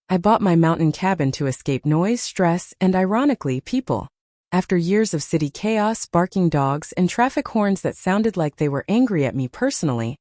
I bought my mountain cabin to escape noise, stress, and ironically, people. After years of city chaos, barking dogs, and traffic horns that sounded like they were angry at me personally,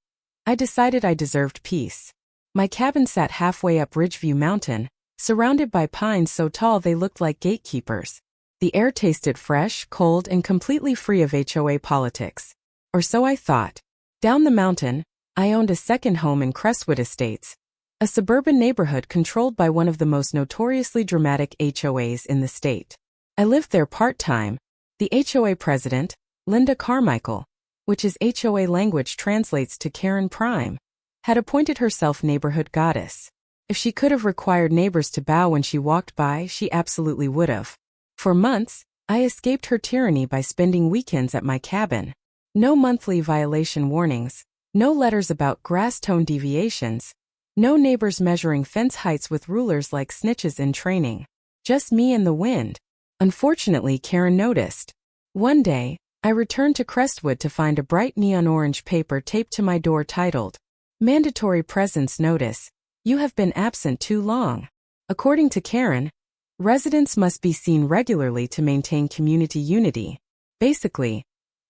I decided I deserved peace. My cabin sat halfway up Ridgeview Mountain, surrounded by pines so tall they looked like gatekeepers. The air tasted fresh, cold, and completely free of HOA politics. Or so I thought. Down the mountain, I owned a second home in Crestwood Estates, a suburban neighborhood controlled by one of the most notoriously dramatic HOAs in the state. I lived there part-time. The HOA president, Linda Carmichael, which is HOA language translates to Karen Prime, had appointed herself neighborhood goddess. If she could have required neighbors to bow when she walked by, she absolutely would have. For months, I escaped her tyranny by spending weekends at my cabin. No monthly violation warnings, no letters about grass tone deviations, no neighbors measuring fence heights with rulers like snitches in training. Just me and the wind. Unfortunately, Karen noticed. One day, I returned to Crestwood to find a bright neon orange paper taped to my door titled, "Mandatory Presence Notice. You have been absent too long." According to Karen, residents must be seen regularly to maintain community unity. Basically,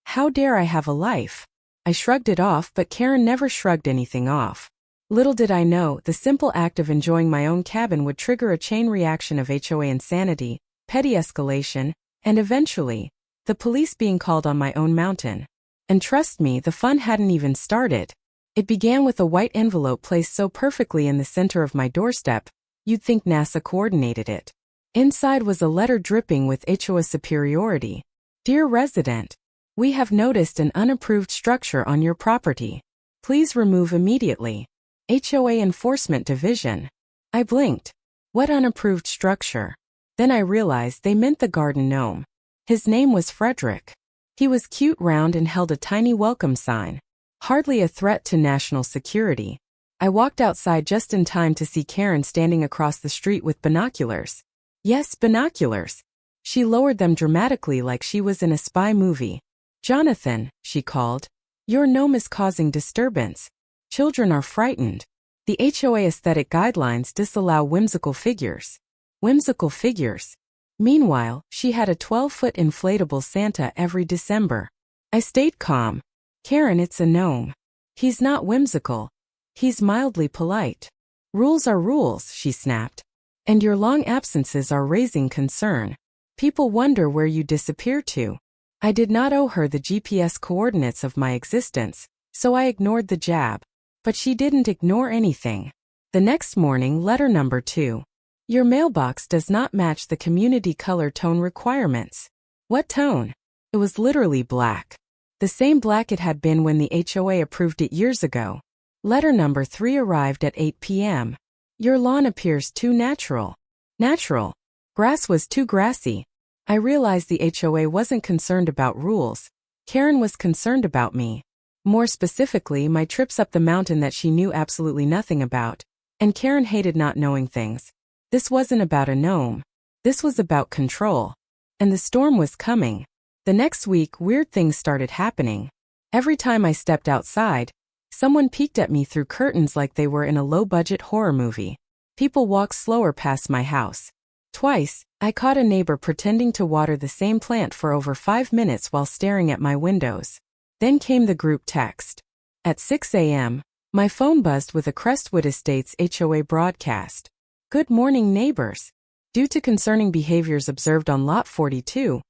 how dare I have a life? I shrugged it off, but Karen never shrugged anything off. Little did I know, the simple act of enjoying my own cabin would trigger a chain reaction of HOA insanity, petty escalation, and eventually, the police being called on my own mountain. And trust me, the fun hadn't even started. It began with a white envelope placed so perfectly in the center of my doorstep, you'd think NASA coordinated it. Inside was a letter dripping with HOA superiority. "Dear resident, we have noticed an unapproved structure on your property. Please remove immediately. HOA Enforcement Division." I blinked. What unapproved structure? Then I realized they meant the garden gnome. His name was Frederick. He was cute, round, and held a tiny welcome sign. Hardly a threat to national security. I walked outside just in time to see Karen standing across the street with binoculars. Yes, binoculars. She lowered them dramatically like she was in a spy movie. "Jonathan," she called, "your gnome is causing disturbance. Children are frightened. The HOA aesthetic guidelines disallow whimsical figures." Whimsical figures. Meanwhile, she had a 12-foot inflatable Santa every December. I stayed calm. "Karen, it's a gnome. He's not whimsical. He's mildly polite. Rules are rules," she snapped. "And your long absences are raising concern. People wonder where you disappear to." I did not owe her the GPS coordinates of my existence, so I ignored the jab. But she didn't ignore anything. The next morning, letter number 2. "Your mailbox does not match the community color tone requirements." What tone? It was literally black. The same black it had been when the HOA approved it years ago. Letter number 3 arrived at 8 p.m. "Your lawn appears too natural." Natural. Grass was too grassy. I realized the HOA wasn't concerned about rules. Karen was concerned about me. More specifically, my trips up the mountain that she knew absolutely nothing about. And Karen hated not knowing things. This wasn't about a gnome. This was about control. And the storm was coming. The next week, weird things started happening. Every time I stepped outside, someone peeked at me through curtains like they were in a low-budget horror movie. People walked slower past my house. Twice, I caught a neighbor pretending to water the same plant for over 5 minutes while staring at my windows. Then came the group text. At 6 a.m., my phone buzzed with a Crestwood Estates HOA broadcast. "Good morning, neighbors. Due to concerning behaviors observed on Lot 42,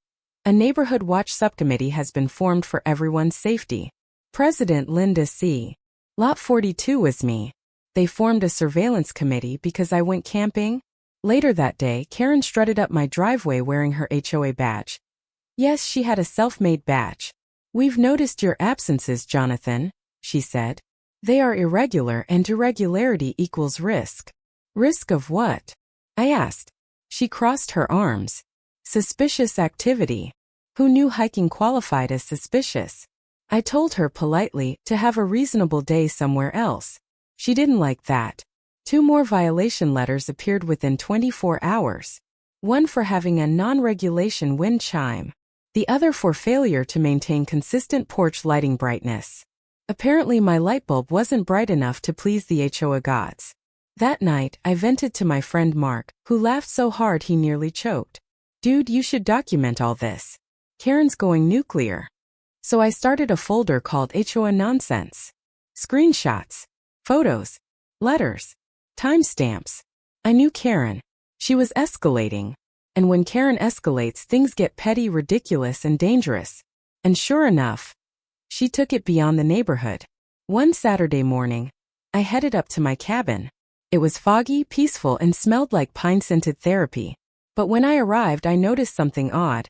a neighborhood watch subcommittee has been formed for everyone's safety. President Linda C. Lot 42 was me. They formed a surveillance committee because I went camping." Later that day, Karen strutted up my driveway wearing her HOA badge. Yes, she had a self-made badge. "We've noticed your absences, Jonathan," she said. "They are irregular, and irregularity equals risk." "Risk of what?" I asked. She crossed her arms. "Suspicious activity." Who knew hiking qualified as suspicious? I told her politely to have a reasonable day somewhere else. She didn't like that. 2 more violation letters appeared within 24 hours. One for having a non-regulation wind chime. The other for failure to maintain consistent porch lighting brightness. Apparently my light bulb wasn't bright enough to please the HOA gods. That night, I vented to my friend Mark, who laughed so hard he nearly choked. Dude, you should document all this. Karen's going nuclear. So I started a folder called HOA Nonsense. Screenshots, photos, letters, timestamps. I knew Karen. She was escalating. And when Karen escalates, things get petty, ridiculous, and dangerous. And sure enough, she took it beyond the neighborhood. One Saturday morning, I headed up to my cabin. It was foggy, peaceful, and smelled like pine-scented therapy. But when I arrived, I noticed something odd.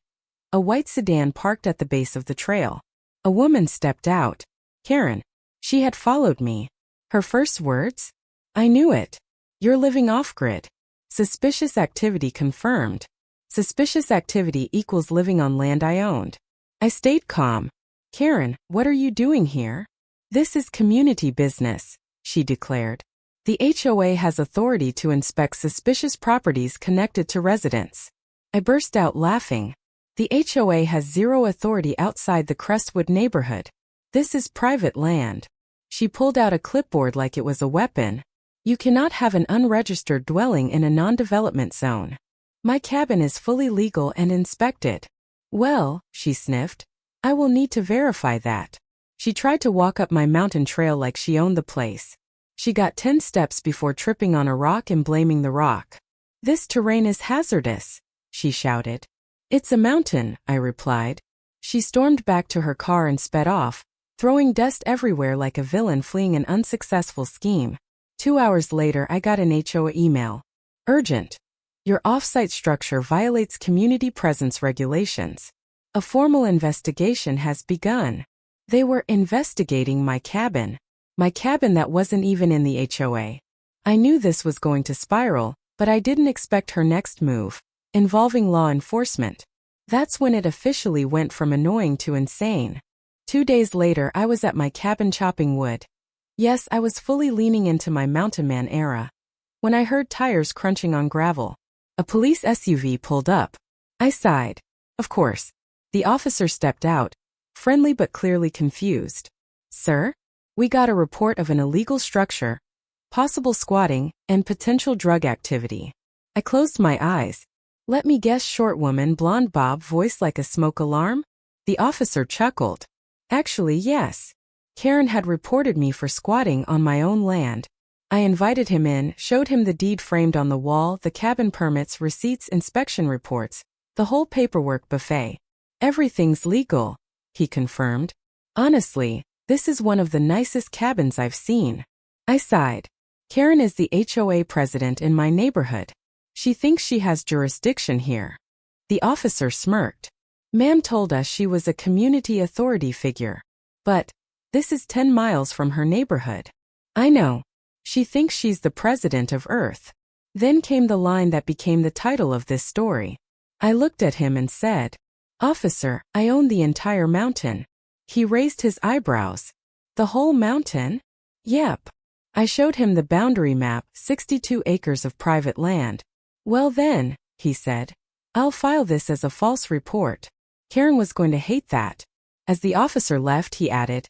A white sedan parked at the base of the trail. A woman stepped out. Karen. She had followed me. Her first words? I knew it. You're living off-grid. Suspicious activity confirmed. Suspicious activity equals living on land I owned. I stayed calm. Karen, what are you doing here? This is community business, she declared. The HOA has authority to inspect suspicious properties connected to residents. I burst out laughing. The HOA has zero authority outside the Crestwood neighborhood. This is private land. She pulled out a clipboard like it was a weapon. You cannot have an unregistered dwelling in a non-development zone. My cabin is fully legal and inspected. Well, she sniffed, I will need to verify that. She tried to walk up my mountain trail like she owned the place. She got 10 steps before tripping on a rock and blaming the rock. This terrain is hazardous, she shouted. It's a mountain, I replied. She stormed back to her car and sped off, throwing dust everywhere like a villain fleeing an unsuccessful scheme. 2 hours later, I got an HOA email. Urgent. Your off-site structure violates community presence regulations. A formal investigation has begun. They were investigating my cabin that wasn't even in the HOA. I knew this was going to spiral, but I didn't expect her next move, involving law enforcement. That's when it officially went from annoying to insane. 2 days later, I was at my cabin chopping wood. Yes, I was fully leaning into my mountain man era. When I heard tires crunching on gravel, a police SUV pulled up. I sighed. Of course. The officer stepped out, friendly but clearly confused. Sir? We got a report of an illegal structure, possible squatting, and potential drug activity. I closed my eyes. Let me guess, short woman, blonde bob, voice like a smoke alarm? The officer chuckled. Actually, yes. Karen had reported me for squatting on my own land. I invited him in, showed him the deed framed on the wall, the cabin permits, receipts, inspection reports, the whole paperwork buffet. Everything's legal, he confirmed. Honestly, this is one of the nicest cabins I've seen. I sighed. Karen is the HOA president in my neighborhood. She thinks she has jurisdiction here. The officer smirked. Ma'am told us she was a community authority figure. But this is 10 miles from her neighborhood. I know. She thinks she's the president of Earth. Then came the line that became the title of this story. I looked at him and said, Officer, I own the entire mountain. He raised his eyebrows. The whole mountain? Yep. I showed him the boundary map, 62 acres of private land. Well then, he said, I'll file this as a false report. Karen was going to hate that. As the officer left, he added,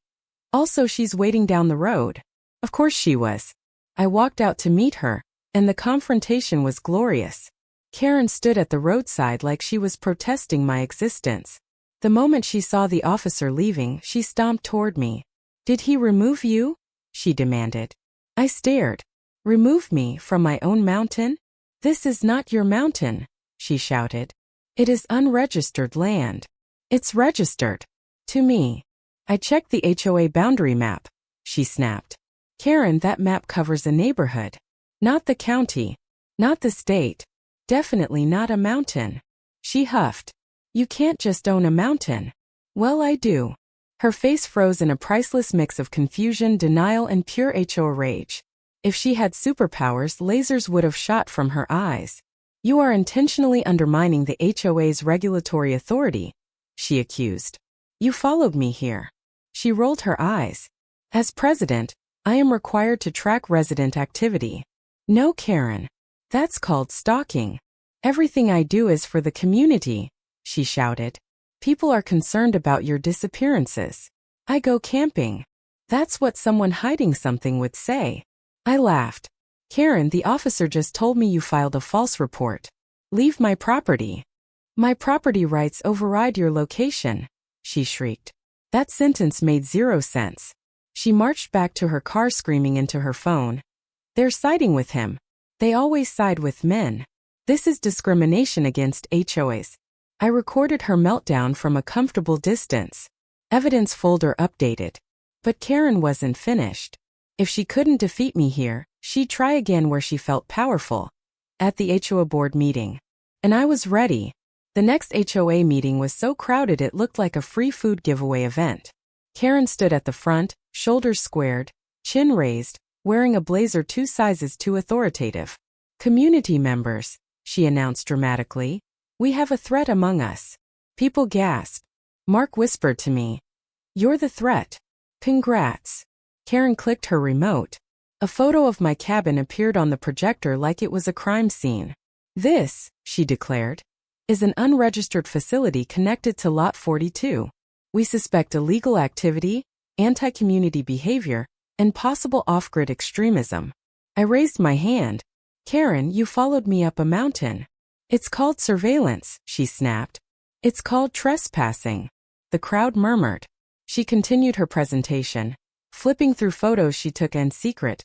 Also, she's waiting down the road. Of course she was. I walked out to meet her, and the confrontation was glorious. Karen stood at the roadside like she was protesting my existence. The moment she saw the officer leaving, she stomped toward me. Did he remove you? She demanded. I stared. Remove me from my own mountain? This is not your mountain, she shouted. It is unregistered land. It's registered. To me. I checked the HOA boundary map, she snapped. Karen, that map covers a neighborhood. Not the county. Not the state. Definitely not a mountain. She huffed. You can't just own a mountain. Well, I do. Her face froze in a priceless mix of confusion, denial, and pure HOA rage. If she had superpowers, lasers would have shot from her eyes. You are intentionally undermining the HOA's regulatory authority, she accused. You followed me here. She rolled her eyes. As president, I am required to track resident activity. No, Karen. That's called stalking. Everything I do is for the community, she shouted. People are concerned about your disappearances. I go camping. That's what someone hiding something would say. I laughed. Karen, the officer just told me you filed a false report. Leave my property. My property rights override your location, she shrieked. That sentence made zero sense. She marched back to her car screaming into her phone. They're siding with him. They always side with men. This is discrimination against HOAs. I recorded her meltdown from a comfortable distance. Evidence folder updated. But Karen wasn't finished. If she couldn't defeat me here, she'd try again where she felt powerful. At the HOA board meeting. And I was ready. The next HOA meeting was so crowded it looked like a free food giveaway event. Karen stood at the front, shoulders squared, chin raised, wearing a blazer 2 sizes too authoritative. Community members, she announced dramatically. We have a threat among us. People gasped. Mark whispered to me. You're the threat. Congrats. Karen clicked her remote. A photo of my cabin appeared on the projector like it was a crime scene. This, she declared, is an unregistered facility connected to Lot 42. We suspect illegal activity, anti-community behavior, and possible off-grid extremism. I raised my hand. Karen, you followed me up a mountain. It's called surveillance, she snapped. It's called trespassing. The crowd murmured. She continued her presentation, flipping through photos she took in secret.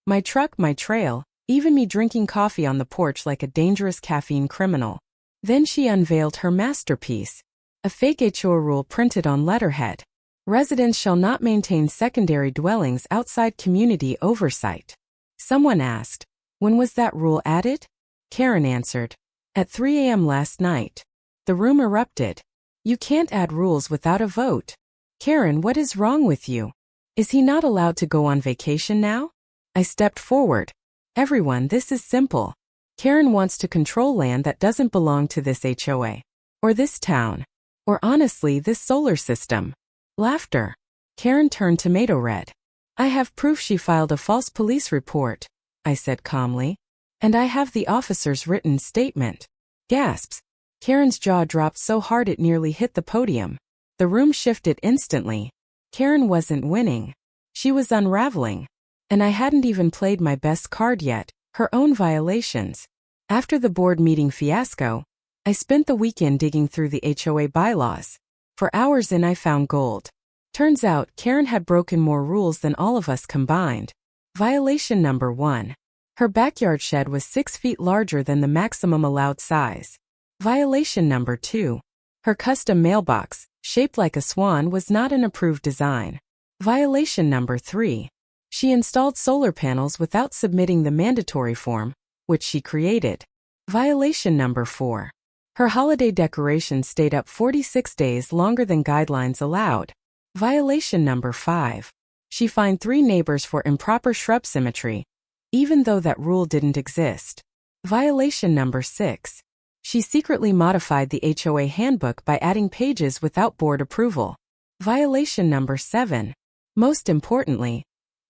My truck, my trail, even me drinking coffee on the porch like a dangerous caffeine criminal. Then she unveiled her masterpiece, a fake HOA rule printed on letterhead. Residents shall not maintain secondary dwellings outside community oversight. Someone asked, when was that rule added? Karen answered, at 3 a.m. last night. The room erupted. You can't add rules without a vote. Karen, what is wrong with you? Is he not allowed to go on vacation now? I stepped forward. Everyone, this is simple. Karen wants to control land that doesn't belong to this HOA. Or this town. Or honestly, this solar system. Laughter. Karen turned tomato red. I have proof she filed a false police report, I said calmly. And I have the officer's written statement. Gasps. Karen's jaw dropped so hard it nearly hit the podium. The room shifted instantly. Karen wasn't winning. She was unraveling. And I hadn't even played my best card yet, her own violations. After the board meeting fiasco, I spent the weekend digging through the HOA bylaws. For hours in I found gold. Turns out Karen had broken more rules than all of us combined. Violation number 1. Her backyard shed was 6 feet larger than the maximum allowed size. Violation number 2. Her custom mailbox, shaped like a swan, was not an approved design. Violation number 3. She installed solar panels without submitting the mandatory form, which she created. Violation number 4. Her holiday decorations stayed up 46 days longer than guidelines allowed. Violation number 5. She fined 3 neighbors for improper shrub symmetry, even though that rule didn't exist. Violation number 6. She secretly modified the HOA handbook by adding pages without board approval. Violation number 7. Most importantly,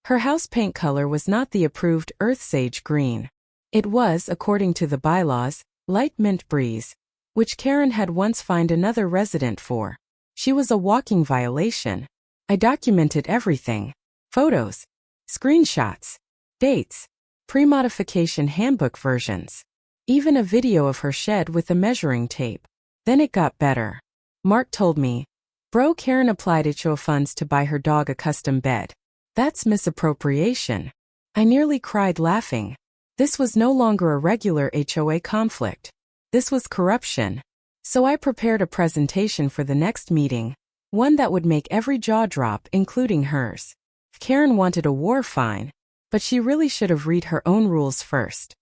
her house paint color was not the approved earth sage green. It was, according to the bylaws, light mint breeze, which Karen had once fined another resident for. She was a walking violation. I documented everything. Photos, screenshots, dates, pre-modification handbook versions. Even a video of her shed with a measuring tape. Then it got better. Mark told me, bro, Karen applied HOA funds to buy her dog a custom bed. That's misappropriation. I nearly cried laughing. This was no longer a regular HOA conflict. This was corruption. So I prepared a presentation for the next meeting, one that would make every jaw drop, including hers. Karen wanted a war fine, but she really should have read her own rules first.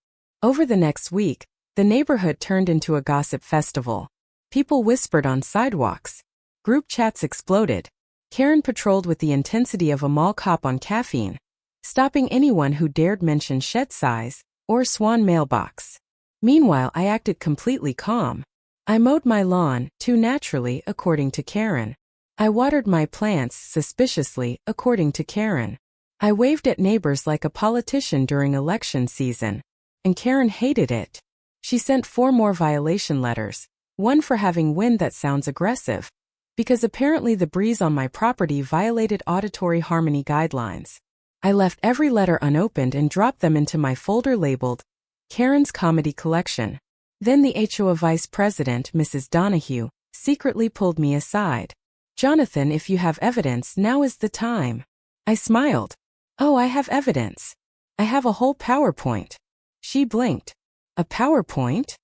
Over the next week, the neighborhood turned into a gossip festival. People whispered on sidewalks. Group chats exploded. Karen patrolled with the intensity of a mall cop on caffeine, stopping anyone who dared mention shed size or swan mailbox. Meanwhile, I acted completely calm. I mowed my lawn, too naturally, according to Karen. I watered my plants suspiciously, according to Karen. I waved at neighbors like a politician during election season. And Karen hated it. She sent 4 more violation letters, one for having wind that sounds aggressive, because apparently the breeze on my property violated auditory harmony guidelines. I left every letter unopened and dropped them into my folder labeled Karen's Comedy Collection. Then the HOA Vice President, Mrs. Donahue, secretly pulled me aside. "Jonathan, if you have evidence, now is the time." I smiled. "Oh, I have evidence. I have a whole PowerPoint." She blinked. "A PowerPoint?"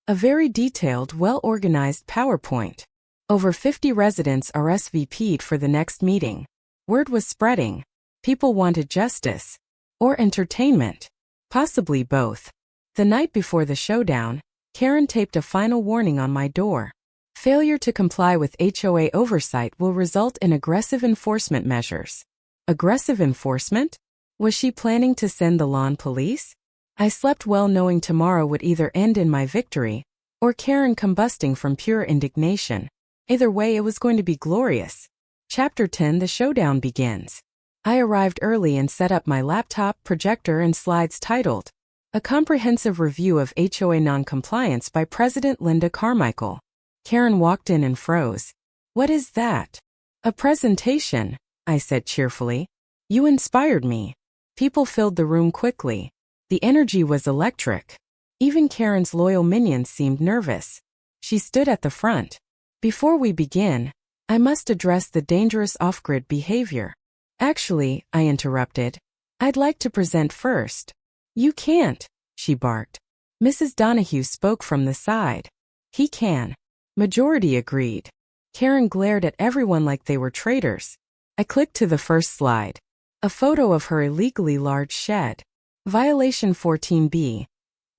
"A very detailed, well-organized PowerPoint. Over 50 residents RSVP'd for the next meeting. Word was spreading. People wanted justice. Or entertainment. Possibly both. The night before the showdown, Karen taped a final warning on my door. Failure to comply with HOA oversight will result in aggressive enforcement measures. Aggressive enforcement? Was she planning to send the lawn police? I slept well knowing tomorrow would either end in my victory, or Karen combusting from pure indignation. Either way, it was going to be glorious. Chapter 10: The Showdown begins. I arrived early and set up my laptop, projector, and slides titled, A Comprehensive Review of HOA Noncompliance by President Linda Carmichael. Karen walked in and froze. "What is that?" "A presentation," I said cheerfully. "You inspired me." People filled the room quickly. The energy was electric. Even Karen's loyal minions seemed nervous. She stood at the front. "Before we begin, I must address the dangerous off-grid behavior." "Actually," I interrupted, "I'd like to present first." "You can't," she barked. Mrs. Donahue spoke from the side. "He can." Majority agreed. Karen glared at everyone like they were traitors. I clicked to the first slide. A photo of her illegally large shed. Violation 14B.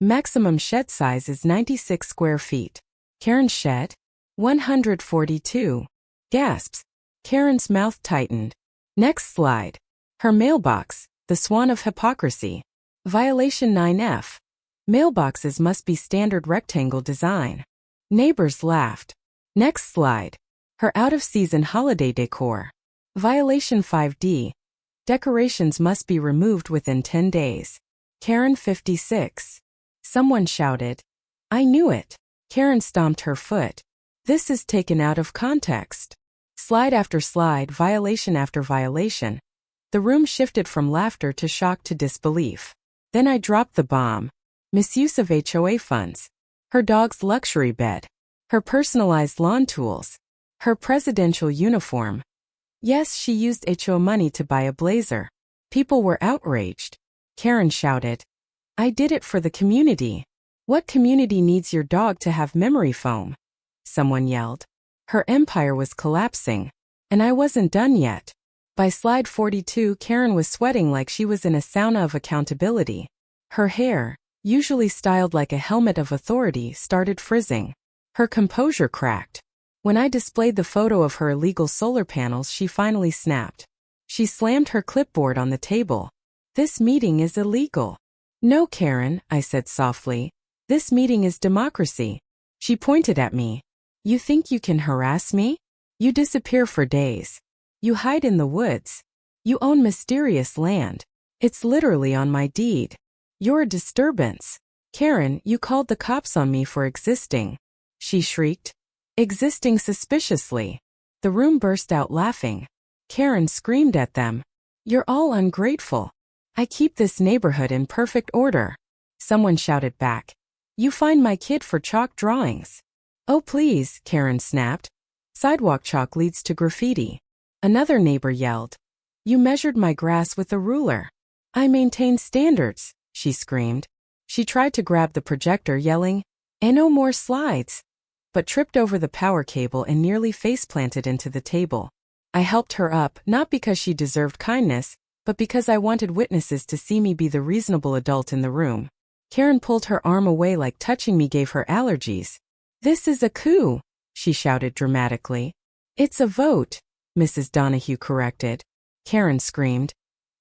Maximum shed size is 96 square feet. Karen's shed? 142. Gasps. Karen's mouth tightened. Next slide. Her mailbox, the swan of hypocrisy. Violation 9F. Mailboxes must be standard rectangle design. Neighbors laughed. Next slide. Her out-of-season holiday decor. Violation 5D. Decorations must be removed within 10 days. Karen 56. Someone shouted. "I knew it." Karen stomped her foot. "This is taken out of context." Slide after slide, violation after violation. The room shifted from laughter to shock to disbelief. Then I dropped the bomb. Misuse of HOA funds. Her dog's luxury bed. Her personalized lawn tools. Her presidential uniform. Yes, she used HOA money to buy a blazer. People were outraged. Karen shouted, "I did it for the community." "What community needs your dog to have memory foam?" Someone yelled. Her empire was collapsing. And I wasn't done yet. By slide 42, Karen was sweating like she was in a sauna of accountability. Her hair, usually styled like a helmet of authority, started frizzing. Her composure cracked. When I displayed the photo of her illegal solar panels, she finally snapped. She slammed her clipboard on the table. "This meeting is illegal." "No, Karen," I said softly. "This meeting is democracy." She pointed at me. "You think you can harass me? You disappear for days. You hide in the woods. You own mysterious land. It's literally on my deed. You're a disturbance. Karen, you called the cops on me for existing." She shrieked. "Existing suspiciously." The room burst out laughing. Karen screamed at them. "You're all ungrateful. I keep this neighborhood in perfect order." Someone shouted back. "You find my kid for chalk drawings." "Oh please," Karen snapped. "Sidewalk chalk leads to graffiti." Another neighbor yelled. "You measured my grass with a ruler." "I maintain standards," she screamed. She tried to grab the projector, yelling, "And no more slides," but tripped over the power cable and nearly face-planted into the table. I helped her up, not because she deserved kindness, but because I wanted witnesses to see me be the reasonable adult in the room. Karen pulled her arm away like touching me gave her allergies. "This is a coup," she shouted dramatically. "It's a vote," Mrs. Donahue corrected. Karen screamed.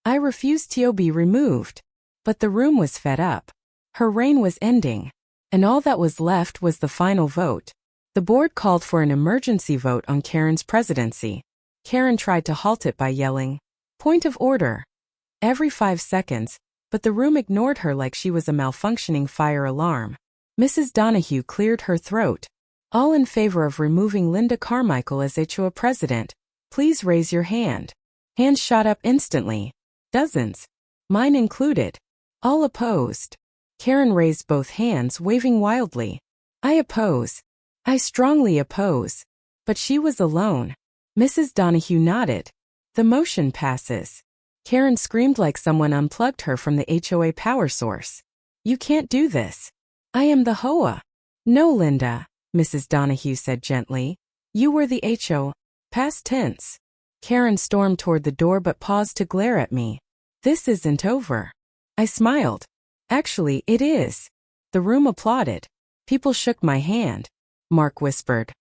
I refused to be removed. But the room was fed up. Her reign was ending. And all that was left was the final vote. The board called for an emergency vote on Karen's presidency. Karen tried to halt it by yelling, "Point of order," every 5 seconds, but the room ignored her like she was a malfunctioning fire alarm. Mrs. Donahue cleared her throat. "All in favor of removing Linda Carmichael as HOA president, please raise your hand." Hands shot up instantly. Dozens. Mine included. All opposed. Karen raised both hands, waving wildly. I oppose. I strongly oppose. But she was alone. Mrs. Donahue nodded. The motion passes. Karen screamed like someone unplugged her from the HOA power source. You can't do this. I am the HOA. No, Linda, Mrs. Donahue said gently. You were the HO. Past tense. Karen stormed toward the door but paused to glare at me. This isn't over. I smiled. Actually, it is. The room applauded. People shook my hand. Mark whispered.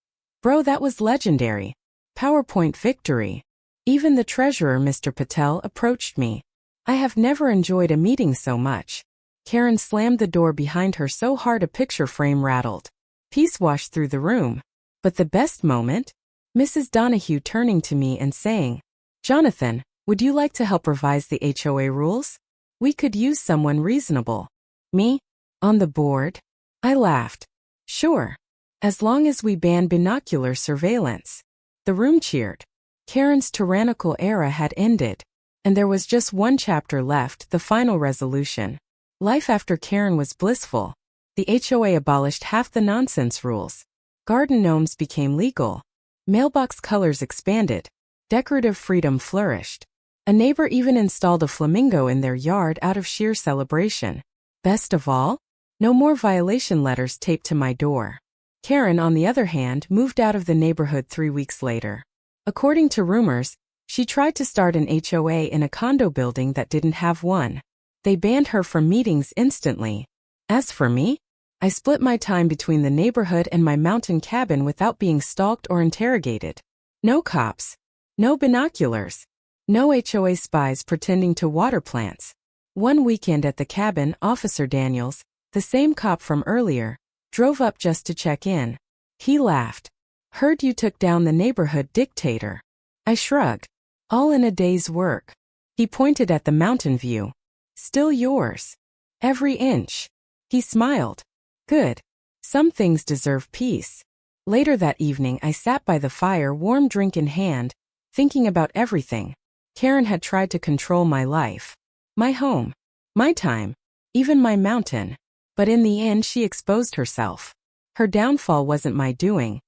Bro, that was legendary. PowerPoint victory. Even the treasurer, Mr. Patel, approached me. I have never enjoyed a meeting so much. Karen slammed the door behind her so hard a picture frame rattled. Peace washed through the room. But the best moment? Mrs. Donahue turning to me and saying, Jonathan, would you like to help revise the HOA rules? We could use someone reasonable. Me? On the board? I laughed. Sure. As long as we ban binocular surveillance. The room cheered. Karen's tyrannical era had ended. And there was just one chapter left, the final resolution. Life after Karen was blissful. The HOA abolished half the nonsense rules. Garden gnomes became legal. Mailbox colors expanded. Decorative freedom flourished. A neighbor even installed a flamingo in their yard out of sheer celebration. Best of all, no more violation letters taped to my door. Karen, on the other hand, moved out of the neighborhood 3 weeks later. According to rumors, she tried to start an HOA in a condo building that didn't have one. They banned her from meetings instantly. As for me, I split my time between the neighborhood and my mountain cabin without being stalked or interrogated. No cops. No binoculars. No HOA spies pretending to water plants. One weekend at the cabin, Officer Daniels, the same cop from earlier, drove up just to check in. He laughed. Heard you took down the neighborhood dictator. I shrugged. All in a day's work. He pointed at the mountain view. Still yours. Every inch. He smiled. Good. Some things deserve peace. Later that evening I sat by the fire, warm drink in hand, thinking about everything. Karen had tried to control my life. My home. My time. Even my mountain. But in the end she exposed herself. Her downfall wasn't my doing.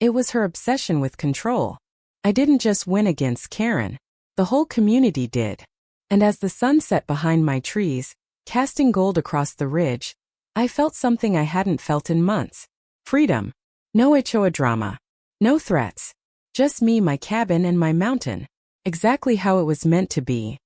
It was her obsession with control. I didn't just win against Karen. The whole community did. And as the sun set behind my trees, casting gold across the ridge, I felt something I hadn't felt in months. Freedom. No HOA drama. No threats. Just me, my cabin, and my mountain. Exactly how it was meant to be.